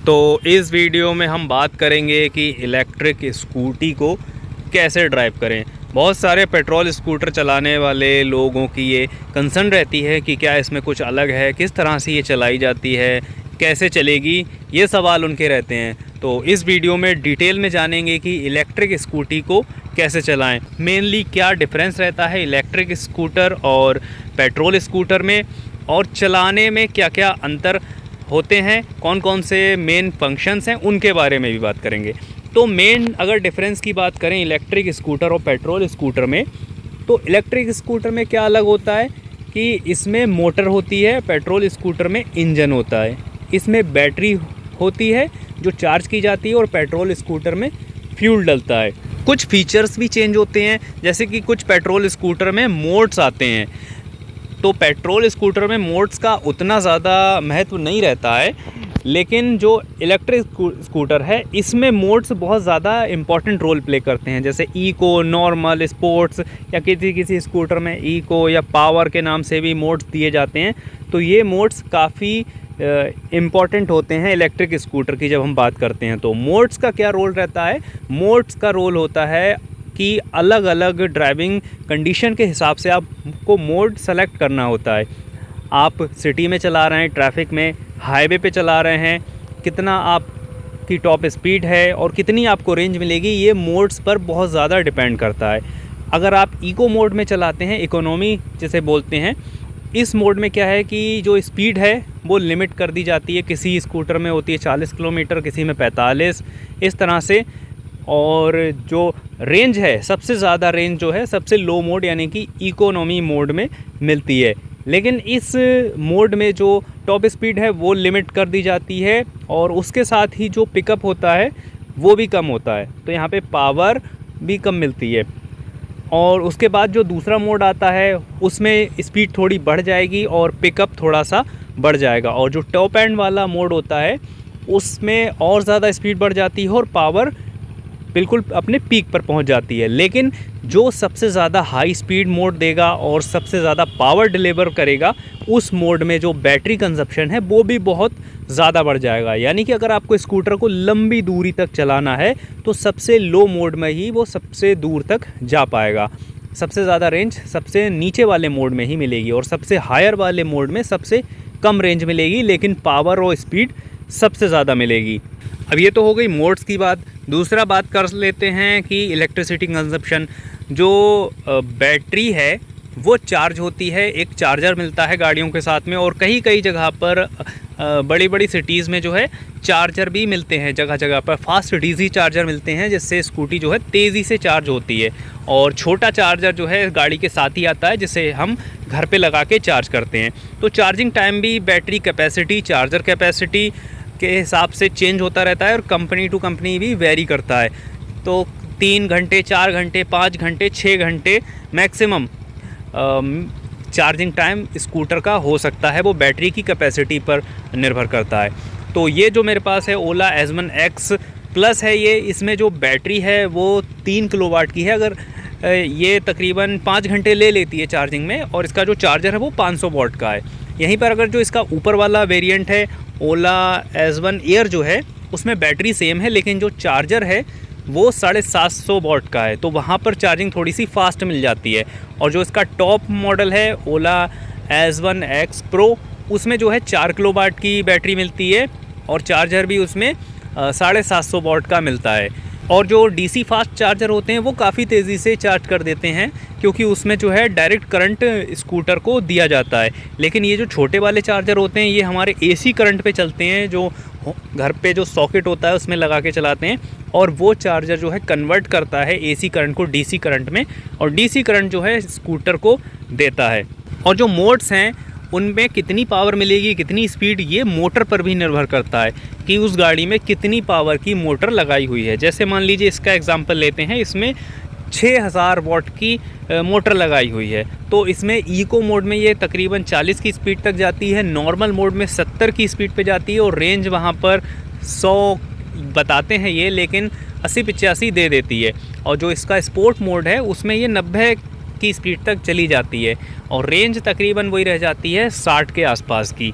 तो इस वीडियो में हम बात करेंगे कि इलेक्ट्रिक स्कूटी को कैसे ड्राइव करें। बहुत सारे पेट्रोल स्कूटर चलाने वाले लोगों की ये कंसर्न रहती है कि क्या इसमें कुछ अलग है, किस तरह से ये चलाई जाती है, कैसे चलेगी, ये सवाल उनके रहते हैं। तो इस वीडियो में डिटेल में जानेंगे कि इलेक्ट्रिक स्कूटी को कैसे चलाएं, मेनली क्या डिफरेंस रहता है इलेक्ट्रिक स्कूटर और पेट्रोल स्कूटर में, और चलाने में क्या क्या अंतर होते हैं, कौन कौन से मेन फंक्शंस हैं, उनके बारे में भी बात करेंगे। तो मेन अगर डिफरेंस की बात करें इलेक्ट्रिक स्कूटर और पेट्रोल स्कूटर में, तो इलेक्ट्रिक स्कूटर में क्या अलग होता है कि इसमें मोटर होती है, पेट्रोल स्कूटर में इंजन होता है। इसमें बैटरी होती है जो चार्ज की जाती है और पेट्रोल स्कूटर में फ्यूल डलता है। कुछ फीचर्स भी चेंज होते हैं, जैसे कि कुछ पेट्रोल स्कूटर में मोड्स आते हैं। तो पेट्रोल स्कूटर में मोड्स का उतना ज़्यादा महत्व नहीं रहता है, लेकिन जो इलेक्ट्रिक स्कूटर है इसमें मोड्स बहुत ज़्यादा इम्पॉर्टेंट रोल प्ले करते हैं। जैसे इको, नॉर्मल, स्पोर्ट्स, या किसी स्कूटर में इको या पावर के नाम से भी मोड्स दिए जाते हैं। तो ये मोड्स काफ़ी इम्पॉर्टेंट होते हैं इलेक्ट्रिक स्कूटर की जब हम बात करते हैं। तो मोड्स का क्या रोल रहता है? मोड्स का रोल होता है कि अलग अलग ड्राइविंग कंडीशन के हिसाब से आपको मोड सेलेक्ट करना होता है। आप सिटी में चला रहे हैं, ट्रैफिक में, हाईवे पे चला रहे हैं, कितना आपकी टॉप स्पीड है और कितनी आपको रेंज मिलेगी, ये मोड्स पर बहुत ज़्यादा डिपेंड करता है। अगर आप इको मोड में चलाते हैं, इकोनॉमी जिसे बोलते हैं, इस मोड में क्या है कि जो स्पीड है वो लिमिट कर दी जाती है। किसी स्कूटर में होती है 40 किलोमीटर, किसी में 45, इस तरह से। और जो रेंज है, सबसे ज़्यादा रेंज जो है सबसे लो मोड यानी कि इकोनॉमी मोड में मिलती है। लेकिन इस मोड में जो टॉप स्पीड है वो लिमिट कर दी जाती है और उसके साथ ही जो पिकअप होता है वो भी कम होता है। तो यहाँ पे पावर भी कम मिलती है। और उसके बाद जो दूसरा मोड आता है उसमें स्पीड थोड़ी बढ़ जाएगी और पिकअप थोड़ा सा बढ़ जाएगा। और जो टॉप एंड वाला मोड होता है उसमें और ज़्यादा स्पीड बढ़ जाती है और पावर बिल्कुल अपने पीक पर पहुंच जाती है। लेकिन जो सबसे ज़्यादा हाई स्पीड मोड देगा और सबसे ज़्यादा पावर डिलीवर करेगा, उस मोड में जो बैटरी कंजप्शन है वो भी बहुत ज़्यादा बढ़ जाएगा। यानी कि अगर आपको स्कूटर को लंबी दूरी तक चलाना है तो सबसे लो मोड में ही वो सबसे दूर तक जा पाएगा। सबसे ज़्यादा रेंज सबसे नीचे वाले मोड में ही मिलेगी और सबसे हायर वाले मोड में सबसे कम रेंज मिलेगी, लेकिन पावर और स्पीड सबसे ज़्यादा मिलेगी। अब ये तो हो गई मोड्स की बात। दूसरा बात कर लेते हैं कि इलेक्ट्रिसिटी कंजप्शन, जो बैटरी है वो चार्ज होती है, एक चार्जर मिलता है गाड़ियों के साथ में। और कई जगह पर बड़ी बड़ी सिटीज़ में जो है चार्जर भी मिलते हैं, जगह जगह पर फास्ट डीसी चार्जर मिलते हैं, जिससे स्कूटी जो है तेज़ी से चार्ज होती है। और छोटा चार्जर जो है गाड़ी के साथ ही आता है, जिसे हम घर पे लगा के चार्ज करते हैं। तो चार्जिंग टाइम भी बैटरी कैपेसिटी, चार्जर कैपेसिटी के हिसाब से चेंज होता रहता है और कंपनी टू कंपनी भी वेरी करता है। तो 3 घंटे, 4 घंटे, 5 घंटे, 6 घंटे मैक्सिमम चार्जिंग टाइम स्कूटर का हो सकता है, वो बैटरी की कैपेसिटी पर निर्भर करता है। तो ये जो मेरे पास है ओला एज़वन एक्स प्लस है, ये इसमें जो बैटरी है वो 3 किलोवाट की है। अगर ये तकरीबन 5 घंटे ले लेती है चार्जिंग में, और इसका जो चार्जर है वो 500 वॉट का है। यहीं पर अगर जो इसका ऊपर वाला वेरिएंट है ओला एज़वन एयर जो है, उसमें बैटरी सेम है, लेकिन जो चार्जर है वो 750 वॉट का है। तो वहाँ पर चार्जिंग थोड़ी सी फास्ट मिल जाती है। और जो इसका टॉप मॉडल है ओला एज़वन एक्स प्रो, उसमें जो है 4 किलोवाट की बैटरी मिलती है और चार्जर भी उसमें 750 वॉट का मिलता है। और जो डीसी फास्ट चार्जर होते हैं वो काफ़ी तेज़ी से चार्ज कर देते हैं, क्योंकि उसमें जो है डायरेक्ट करंट स्कूटर को दिया जाता है। लेकिन ये जो छोटे वाले चार्जर होते हैं ये हमारे एसी करंट पे चलते हैं, जो घर पे जो सॉकेट होता है उसमें लगा के चलाते हैं, और वो चार्जर जो है कन्वर्ट करता है एसी करंट को डीसी करंट में, और डीसी करंट जो है स्कूटर को देता है। और जो मोड्स हैं उनमें कितनी पावर मिलेगी, कितनी स्पीड, ये मोटर पर भी निर्भर करता है कि उस गाड़ी में कितनी पावर की मोटर लगाई हुई है। जैसे मान लीजिए इसका एग्जांपल लेते हैं, इसमें 6000 वॉट की मोटर लगाई हुई है। तो इसमें इको मोड में ये तकरीबन 40 की स्पीड तक जाती है, नॉर्मल मोड में 70 की स्पीड पे जाती है, और रेंज वहाँ पर 100 बताते हैं ये, लेकिन 80-85 दे देती है। और जो इसका स्पोर्ट मोड है उसमें ये 90 की स्पीड तक चली जाती है और रेंज तकरीबन वही रह जाती है 60 के आसपास की।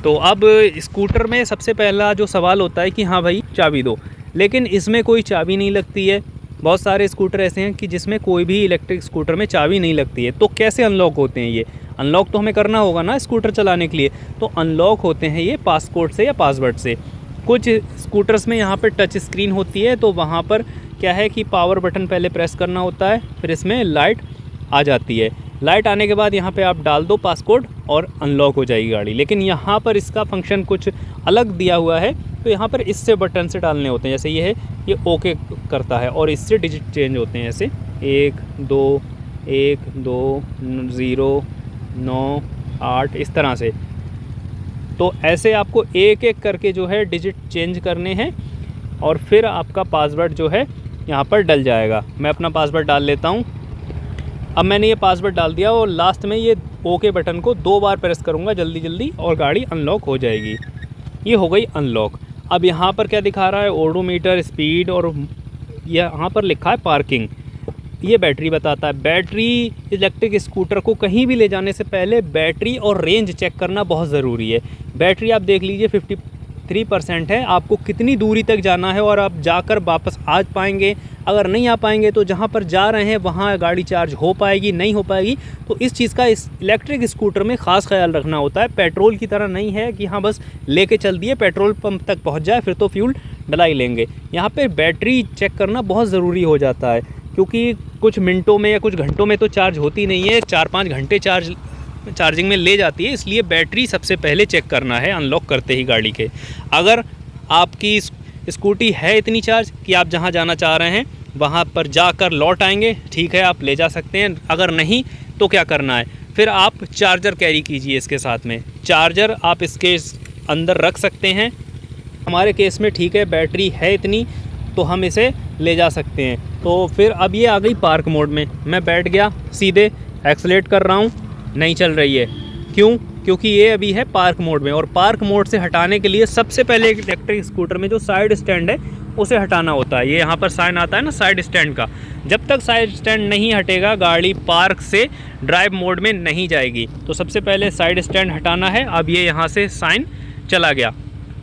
तो अब स्कूटर में सबसे पहला जो सवाल होता है कि हाँ भाई चाबी दो, लेकिन इसमें कोई चाबी नहीं लगती है। बहुत सारे स्कूटर ऐसे हैं कि जिसमें कोई भी इलेक्ट्रिक स्कूटर में चाबी नहीं लगती है। तो कैसे अनलॉक होते हैं ये? अनलॉक तो हमें करना होगा ना स्कूटर चलाने के लिए, तो अनलॉक होते हैं ये पासकोड से या पासवर्ड से। कुछ स्कूटर्स में यहाँ पर टच स्क्रीन होती है, तो वहाँ पर क्या है कि पावर बटन पहले प्रेस करना होता है, फिर इसमें लाइट आ जाती है। लाइट आने के बाद यहाँ पे आप डाल दो पासकोड और अनलॉक हो जाएगी गाड़ी। लेकिन यहाँ पर इसका फंक्शन कुछ अलग दिया हुआ है, तो यहाँ पर इससे बटन से डालने होते हैं। जैसे ये है, ये ओके करता है और इससे डिजिट चेंज होते हैं, ऐसे 1 2 1 2 0 9 8 इस तरह से। तो ऐसे आपको एक एक करके जो है डिजिट चेंज करने हैं और फिर आपका पासवर्ड जो है यहाँ पर डल जाएगा। मैं अपना पासवर्ड डाल लेता हूँ। अब मैंने ये पासवर्ड डाल दिया और लास्ट में ये ओके बटन को 2 बार प्रेस करूँगा जल्दी जल्दी और गाड़ी अनलॉक हो जाएगी। ये हो गई अनलॉक। अब यहाँ पर क्या दिखा रहा है? ओडोमीटर, स्पीड और यहाँ पर लिखा है पार्किंग। ये बैटरी बताता है। बैटरी इलेक्ट्रिक स्कूटर को कहीं भी ले जाने से पहले बैटरी और रेंज चेक करना बहुत ज़रूरी है। बैटरी आप देख लीजिए 53% है। आपको कितनी दूरी तक जाना है और आप जाकर वापस आ पाएंगे। अगर नहीं आ पाएंगे तो जहाँ पर जा रहे हैं वहाँ गाड़ी चार्ज हो पाएगी, नहीं हो पाएगी। तो इस चीज़ का इस इलेक्ट्रिक स्कूटर में ख़ास ख्याल रखना होता है। पेट्रोल की तरह नहीं है कि हाँ बस लेके चल दिए, पेट्रोल पंप तक पहुँच जाए फिर तो फ्यूल डला ही लेंगे। यहाँ पे बैटरी चेक करना बहुत ज़रूरी हो जाता है, क्योंकि कुछ मिनटों में या कुछ घंटों में तो चार्ज होती नहीं है, 4-5 घंटे चार्जिंग में ले जाती है। इसलिए बैटरी सबसे पहले चेक करना है अनलॉक करते ही गाड़ी के। अगर आपकी स्कूटी है इतनी चार्ज कि आप जहां जाना चाह रहे हैं वहां पर जाकर लौट आएंगे, ठीक है, आप ले जा सकते हैं। अगर नहीं तो क्या करना है, फिर आप चार्जर कैरी कीजिए इसके साथ में। चार्जर आप इसके अंदर रख सकते हैं। हमारे केस में ठीक है, बैटरी है इतनी तो हम इसे ले जा सकते हैं। तो फिर अब ये आ गई पार्क मोड में। मैं बैठ गया, सीधे एक्सेलेरेट कर रहा हूँ, नहीं चल रही है। क्यों? क्योंकि ये अभी है पार्क मोड में। और पार्क मोड से हटाने के लिए सबसे पहले एक इलेक्ट्रिक स्कूटर में जो साइड स्टैंड है उसे हटाना होता है। ये यहाँ पर साइन आता है ना साइड स्टैंड का। जब तक साइड स्टैंड नहीं हटेगा गाड़ी पार्क से ड्राइव मोड में नहीं जाएगी। तो सबसे पहले साइड स्टैंड हटाना है। अब ये यहाँ से साइन चला गया।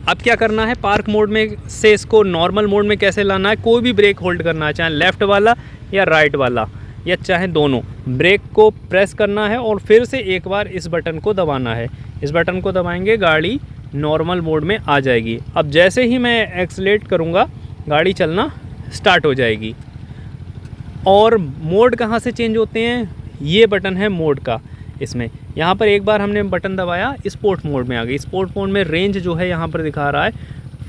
अब क्या करना है, पार्क मोड में से इसको नॉर्मल मोड में कैसे लाना है? कोई भी ब्रेक होल्ड करना है, चाहे लेफ़्ट वाला या राइट वाला या चाहे दोनों, ब्रेक को प्रेस करना है और फिर से एक बार इस बटन को दबाना है। इस बटन को दबाएंगे गाड़ी नॉर्मल मोड में आ जाएगी। अब जैसे ही मैं एक्सेलेरेट करूँगा गाड़ी चलना स्टार्ट हो जाएगी। और मोड कहाँ से चेंज होते हैं? ये बटन है मोड का। इसमें यहाँ पर एक बार हमने बटन दबाया, स्पोर्ट मोड में आ गई। स्पोर्ट मोड में रेंज जो है यहाँ पर दिखा रहा है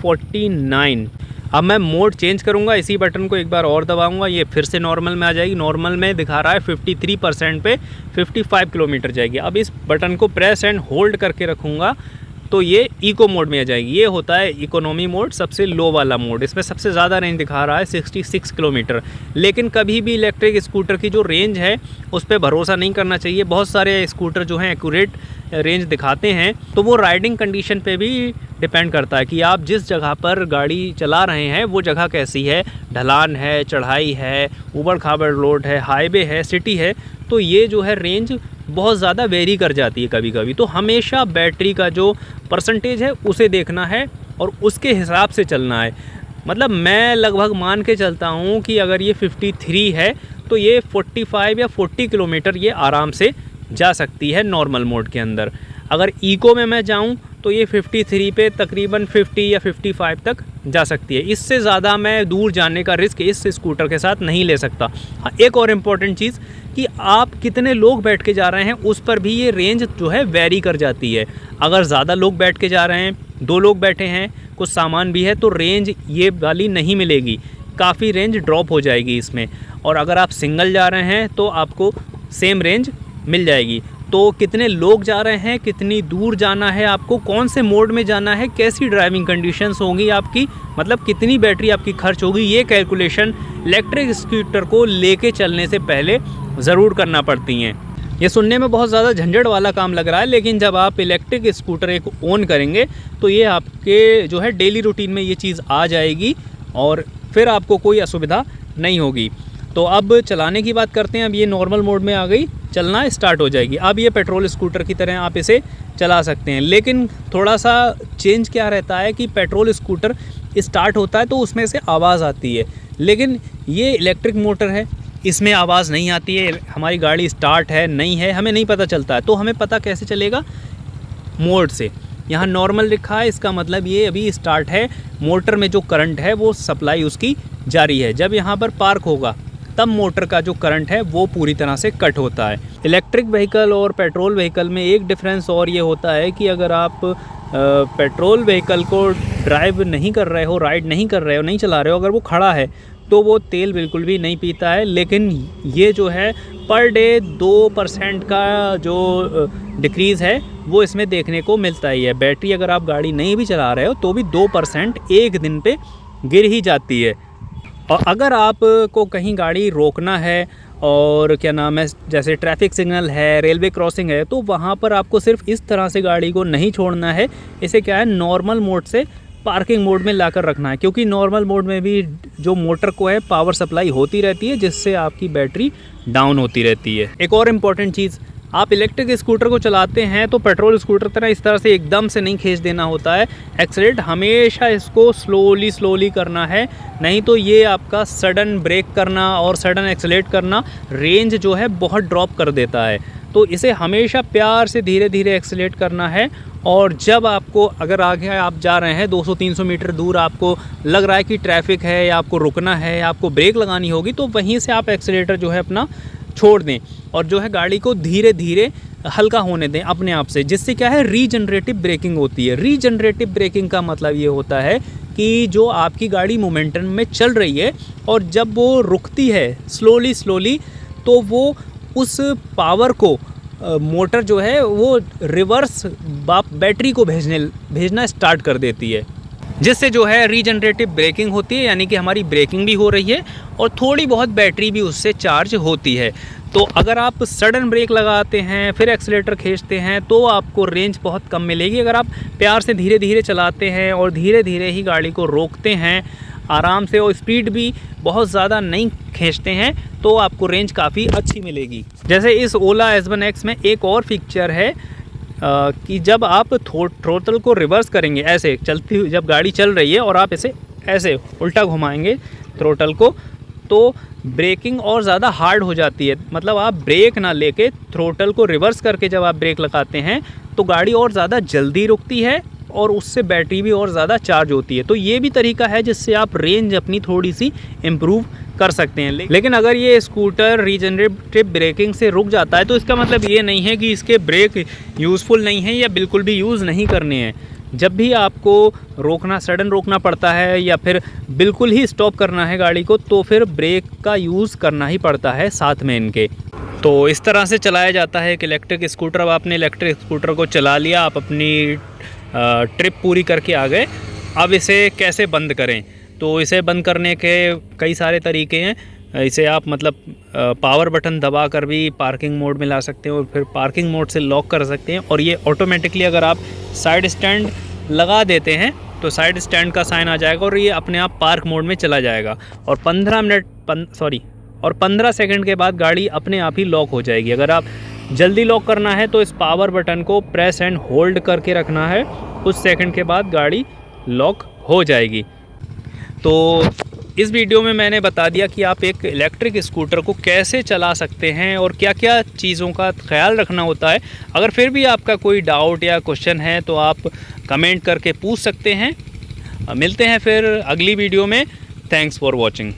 49। अब मैं मोड चेंज करूँगा, इसी बटन को एक बार और दबाऊँगा, ये फिर से नॉर्मल में आ जाएगी। नॉर्मल में दिखा रहा है 53% पे 55 किलोमीटर जाएगी। अब इस बटन को प्रेस एंड होल्ड करके रखूँगा तो ये इको मोड में आ जाएगी। ये होता है इकोनॉमी मोड, सबसे लो वाला मोड। इसमें सबसे ज़्यादा रेंज दिखा रहा है 66 किलोमीटर। लेकिन कभी भी इलेक्ट्रिक स्कूटर की जो रेंज है उस पर भरोसा नहीं करना चाहिए। बहुत सारे स्कूटर जो हैं एक्यूरेट रेंज दिखाते हैं, तो वो राइडिंग कंडीशन पे भी डिपेंड करता है कि आप जिस जगह पर गाड़ी चला रहे हैं वो जगह कैसी है, ढलान है, चढ़ाई है, ऊबड़ खाबड़ रोड है, हाईवे है, सिटी है। तो ये जो है रेंज बहुत ज़्यादा वेरी कर जाती है कभी कभी। तो हमेशा बैटरी का जो परसेंटेज है उसे देखना है और उसके हिसाब से चलना है। मतलब मैं लगभग मान के चलता हूँ कि अगर ये 53 है तो ये 45 या 40 किलोमीटर ये आराम से जा सकती है नॉर्मल मोड के अंदर। अगर इको में मैं जाऊँ तो ये 53 पे तकरीबन 50 या 55 तक जा सकती है। इससे ज़्यादा मैं दूर जाने का रिस्क इस स्कूटर के साथ नहीं ले सकता। हाँ, एक और इम्पॉर्टेंट चीज़ कि आप कितने लोग बैठ के जा रहे हैं उस पर भी ये रेंज जो है वेरी कर जाती है। अगर ज़्यादा लोग बैठ के जा रहे हैं, 2 लोग बैठे हैं, कुछ सामान भी है, तो रेंज ये वाली नहीं मिलेगी, काफ़ी रेंज ड्रॉप हो जाएगी इसमें। और अगर आप सिंगल जा रहे हैं तो आपको सेम रेंज मिल जाएगी। तो कितने लोग जा रहे हैं, कितनी दूर जाना है आपको, कौन से मोड में जाना है, कैसी ड्राइविंग कंडीशंस होंगी आपकी, मतलब कितनी बैटरी आपकी खर्च होगी, ये कैलकुलेशन इलेक्ट्रिक स्कूटर को लेके चलने से पहले ज़रूर करना पड़ती हैं। ये सुनने में बहुत ज़्यादा झंझट वाला काम लग रहा है, लेकिन जब आप इलेक्ट्रिक स्कूटर एक ओन करेंगे तो ये आपके जो है डेली रूटीन में ये चीज़ आ जाएगी और फिर आपको कोई असुविधा नहीं होगी। तो अब चलाने की बात करते हैं। अब ये नॉर्मल मोड में आ गई, चलना स्टार्ट हो जाएगी। अब ये पेट्रोल स्कूटर की तरह आप इसे चला सकते हैं, लेकिन थोड़ा सा चेंज क्या रहता है कि पेट्रोल स्कूटर स्टार्ट होता है तो उसमें से आवाज़ आती है, लेकिन ये इलेक्ट्रिक मोटर है, इसमें आवाज़ नहीं आती है। हमारी गाड़ी स्टार्ट है नहीं है हमें नहीं पता चलता है। तो हमें पता कैसे चलेगा? मोड से। यहाँ नॉर्मल लिखा है, इसका मतलब ये अभी स्टार्ट है, मोटर में जो करंट है वो सप्लाई उसकी जारी है। जब यहाँ पर पार्क होगा तब मोटर का जो करंट है वो पूरी तरह से कट होता है। इलेक्ट्रिक व्हीकल और पेट्रोल व्हीकल में एक डिफरेंस और ये होता है कि अगर आप पेट्रोल व्हीकल को ड्राइव नहीं कर रहे हो, राइड नहीं कर रहे हो, नहीं चला रहे हो, अगर वो खड़ा है तो वो तेल बिल्कुल भी नहीं पीता है। लेकिन ये जो है पर डे 2% का जो डिक्रीज़ है वो इसमें देखने को मिलता ही है। बैटरी अगर आप गाड़ी नहीं भी चला रहे हो तो भी 2% एक दिन पे गिर ही जाती है। और अगर आपको कहीं गाड़ी रोकना है और क्या नाम है, जैसे ट्रैफिक सिग्नल है, रेलवे क्रॉसिंग है, तो वहाँ पर आपको सिर्फ इस तरह से गाड़ी को नहीं छोड़ना है। इसे क्या है, नॉर्मल मोड से पार्किंग मोड में लाकर रखना है, क्योंकि नॉर्मल मोड में भी जो मोटर को है पावर सप्लाई होती रहती है, जिससे आपकी बैटरी डाउन होती रहती है। एक और इम्पॉर्टेंट चीज़, आप इलेक्ट्रिक स्कूटर को चलाते हैं तो पेट्रोल स्कूटर तरह इस तरह से एकदम से नहीं खींच देना होता है। एक्सेलेरेट हमेशा इसको स्लोली करना है, नहीं तो ये आपका सडन ब्रेक करना और सडन एक्सेलेरेट करना रेंज जो है बहुत ड्रॉप कर देता है। तो इसे हमेशा प्यार से धीरे धीरे एक्सेलेरेट करना है। और जब आपको, अगर आगे आप जा रहे हैं 200-300 मीटर दूर, आपको लग रहा है कि ट्रैफिक है या आपको रुकना है या आपको ब्रेक लगानी होगी, तो वहीं से आप एक्सेलेरेटर जो है अपना छोड़ दें और जो है गाड़ी को धीरे धीरे हल्का होने दें अपने आप से, जिससे क्या है, रीजनरेटिव ब्रेकिंग होती है। रीजनरेटिव ब्रेकिंग का मतलब ये होता है कि जो आपकी गाड़ी मोमेंटम में चल रही है और जब वो रुकती है स्लोली तो वो उस पावर को मोटर जो है वो रिवर्स बैटरी को भेजना स्टार्ट कर देती है, जिससे जो है रीजनरेटिव ब्रेकिंग होती है, यानी कि हमारी ब्रेकिंग भी हो रही है और थोड़ी बहुत बैटरी भी उससे चार्ज होती है। तो अगर आप सडन ब्रेक लगाते हैं फिर एक्सीलेटर खींचते हैं तो आपको रेंज बहुत कम मिलेगी। अगर आप प्यार से धीरे धीरे चलाते हैं और धीरे धीरे ही गाड़ी को रोकते हैं आराम से और स्पीड भी बहुत ज़्यादा नहीं खींचते हैं तो आपको रेंज काफ़ी अच्छी मिलेगी। जैसे इस ओला S1X में एक और फीचर है कि जब आप थ्रोटल को रिवर्स करेंगे, ऐसे चलती हुई जब गाड़ी चल रही है और आप इसे ऐसे उल्टा घुमाएंगे थ्रोटल को, तो ब्रेकिंग और ज़्यादा हार्ड हो जाती है। मतलब आप ब्रेक ना लेके थ्रोटल को रिवर्स करके जब आप ब्रेक लगाते हैं तो गाड़ी और ज़्यादा जल्दी रुकती है और उससे बैटरी भी और ज़्यादा चार्ज होती है। तो ये भी तरीका है जिससे आप रेंज अपनी थोड़ी सी इम्प्रूव कर सकते हैं। लेकिन अगर ये स्कूटर रीजनरेटिव ब्रेकिंग से रुक जाता है तो इसका मतलब ये नहीं है कि इसके ब्रेक यूज़फुल नहीं है या बिल्कुल भी यूज़ नहीं करने हैं। जब भी आपको रोकना, सडन रोकना पड़ता है या फिर बिल्कुल ही स्टॉप करना है गाड़ी को, तो फिर ब्रेक का यूज़ करना ही पड़ता है साथ में इनके। तो इस तरह से चलाया जाता है एक इलेक्ट्रिक स्कूटर। अब आपने इलेक्ट्रिक स्कूटर को चला लिया, आप अपनी ट्रिप पूरी करके आ गए। अब इसे कैसे बंद करें? तो इसे बंद करने के कई सारे तरीके हैं। इसे आप मतलब पावर बटन दबा कर भी पार्किंग मोड में ला सकते हैं और फिर पार्किंग मोड से लॉक कर सकते हैं। और ये ऑटोमेटिकली अगर आप साइड स्टैंड लगा देते हैं तो साइड स्टैंड का साइन आ जाएगा और ये अपने आप पार्क मोड में चला जाएगा। और 15 सेकंड के बाद गाड़ी अपने आप ही लॉक हो जाएगी। अगर आप जल्दी लॉक करना है तो इस पावर बटन को प्रेस एंड होल्ड करके रखना है, कुछ सेकंड के बाद गाड़ी लॉक हो जाएगी। तो इस वीडियो में मैंने बता दिया कि आप एक इलेक्ट्रिक स्कूटर को कैसे चला सकते हैं और क्या क्या चीज़ों का ख्याल रखना होता है। अगर फिर भी आपका कोई डाउट या क्वेश्चन है तो आप कमेंट करके पूछ सकते हैं। मिलते हैं फिर अगली वीडियो में। Thanks for watching.